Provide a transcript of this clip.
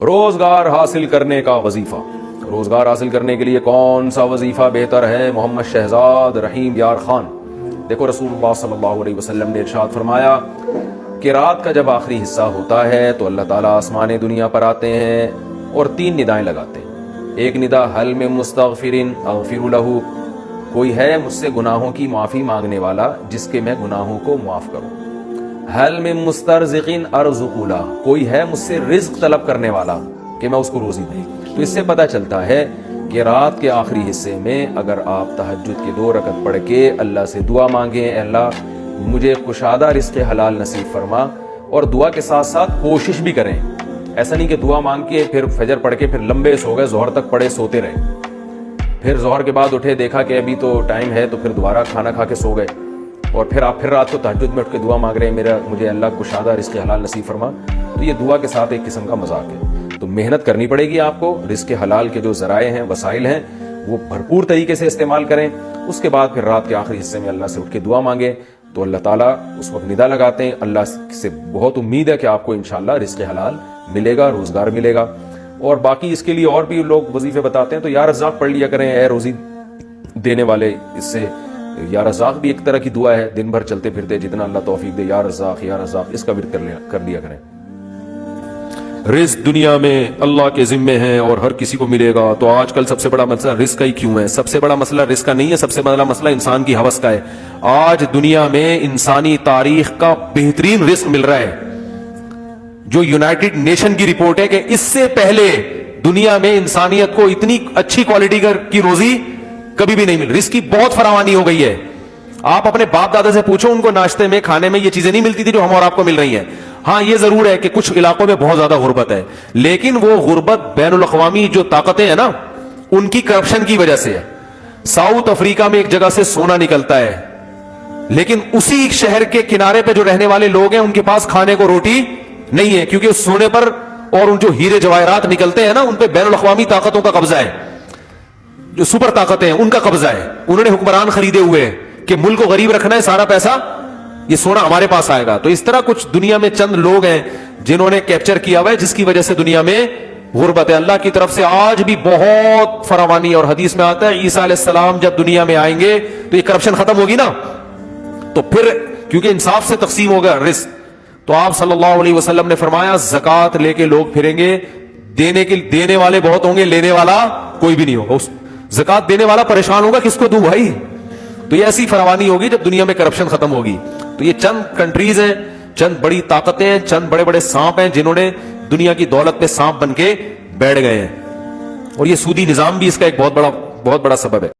روزگار حاصل کرنے کا وظیفہ. روزگار حاصل کرنے کے لیے کون سا وظیفہ بہتر ہے؟ محمد شہزاد رحیم یار خان. دیکھو رسول اللہ صلی اللہ علیہ وسلم نے ارشاد فرمایا کہ رات کا جب آخری حصہ ہوتا ہے تو اللہ تعالیٰ آسمان دنیا پر آتے ہیں اور 3 ندائیں لگاتے ہیں. ایک ندا حل میں مستغفرین اغفر لہ، کوئی ہے مجھ سے گناہوں کی معافی مانگنے والا جس کے میں گناہوں کو معاف کروں. حل میں مسترزقین ارزق لہ، کوئی ہے مجھ سے رزق طلب کرنے والا کہ میں اس کو روزی دوں. تو اس سے پتہ چلتا ہے کہ رات کے آخری حصے میں اگر آپ تہجد کے 2 رکعت پڑھ کے اللہ سے دعا مانگیں، اے اللہ مجھے کشادہ رزق حلال نصیب فرما، اور دعا کے ساتھ ساتھ کوشش بھی کریں. ایسا نہیں کہ دعا مانگ کے پھر فجر پڑھ کے پھر لمبے سو گئے، ظہر تک پڑھے سوتے رہے، پھر ظہر کے بعد اٹھے دیکھا کہ ابھی تو ٹائم ہے تو پھر دوبارہ کھانا کھا کے سو گئے، اور پھر آپ پھر رات کو تہجد میں اٹھ کے دعا مانگ رہے ہیں مجھے اللہ کشادہ رزق حلال نصیب فرما. تو یہ دعا کے ساتھ ایک قسم کا مذاق ہے. تو محنت کرنی پڑے گی آپ کو. رزق حلال کے جو ذرائع ہیں، وسائل ہیں، وہ بھرپور طریقے سے استعمال کریں. اس کے بعد پھر رات کے آخری حصے میں اللہ سے اٹھ کے دعا مانگیں تو اللہ تعالیٰ اس وقت ندا لگاتے ہیں. اللہ سے بہت امید ہے کہ آپ کو انشاءاللہ رزق حلال ملے گا، روزگار ملے گا. اور باقی اس کے لیے اور بھی لوگ وظیفے بتاتے ہیں، تو یا رزاق پڑھ لیا کریں، اے روزی دینے والے. اس سے یا رزاق بھی ایک طرح کی دعا ہے. دن بھر چلتے پھرتے جتنا اللہ توفیق دے، یا رزاق یا رزاق، اس کا ورد کر لیا کریں. رزق دنیا میں اللہ کے ذمے ہیں اور ہر کسی کو ملے گا. تو آج کل سب سے بڑا مسئلہ رزق کا ہی کیوں ہے؟ سب سے بڑا مسئلہ رزق کا نہیں ہے، سب سے بڑا مسئلہ انسان کی ہوس کا ہے. آج دنیا میں انسانی تاریخ کا بہترین رزق مل رہا ہے. جو یونائٹڈ نیشن کی رپورٹ ہے کہ اس سے پہلے دنیا میں انسانیت کو اتنی اچھی کوالٹی کی روزی کبھی بھی نہیں مل. رزق کی بہت فراوانی ہو گئی ہے. آپ اپنے باپ دادا سے پوچھو، ان کو ناشتے میں کھانے میں یہ چیزیں نہیں ملتی تھی جو ہم اور آپ کو مل رہی ہیں. ہاں یہ ضرور ہے کہ کچھ علاقوں میں بہت زیادہ غربت ہے، لیکن وہ غربت بین الاقوامی جو طاقتیں ہیں نا، ان کی کرپشن کی وجہ سے ہے. ساؤتھ افریقہ میں ایک جگہ سے سونا نکلتا ہے، لیکن اسی شہر کے کنارے پہ جو رہنے والے لوگ ہیں ان کے پاس کھانے کو روٹی نہیں ہے، کیونکہ اس سونے پر اور ان جو ہیرے جواہرات نکلتے ہیں نا، ان پہ بین الاقوامی طاقتوں کا قبضہ ہے. جو سپر طاقتیں ہیں ان کا قبضہ ہے. انہوں نے حکمران خریدے ہوئے ہیں کہ ملک کو غریب رکھنا ہے، سارا پیسہ یہ سونا ہمارے پاس آئے گا. تو اس طرح کچھ دنیا میں چند لوگ ہیں جنہوں نے کیپچر کیا ہوا ہے، جس کی وجہ سے دنیا میں غربت ہے. اللہ کی طرف سے آج بھی بہت فراوانی، اور حدیث میں آتا ہے عیسیٰ علیہ السلام جب دنیا میں آئیں گے تو یہ کرپشن ختم ہوگی نا، تو پھر کیونکہ انصاف سے تقسیم ہوگا رزق، تو آپ صلی اللہ علیہ وسلم نے فرمایا زکوٰۃ لے کے لوگ پھریں گے، دینے والے بہت ہوں گے، لینے والا کوئی بھی نہیں ہوگا. زکوٰۃ دینے والا پریشان ہوگا کس کو دوں بھائی. تو یہ ایسی فراوانی ہوگی جب دنیا میں کرپشن ختم ہوگی. تو یہ چند کنٹریز ہیں، چند بڑی طاقتیں ہیں، چند بڑے بڑے سانپ ہیں جنہوں نے دنیا کی دولت پہ سانپ بن کے بیٹھ گئے ہیں. اور یہ سودی نظام بھی اس کا ایک بہت بڑا سبب ہے.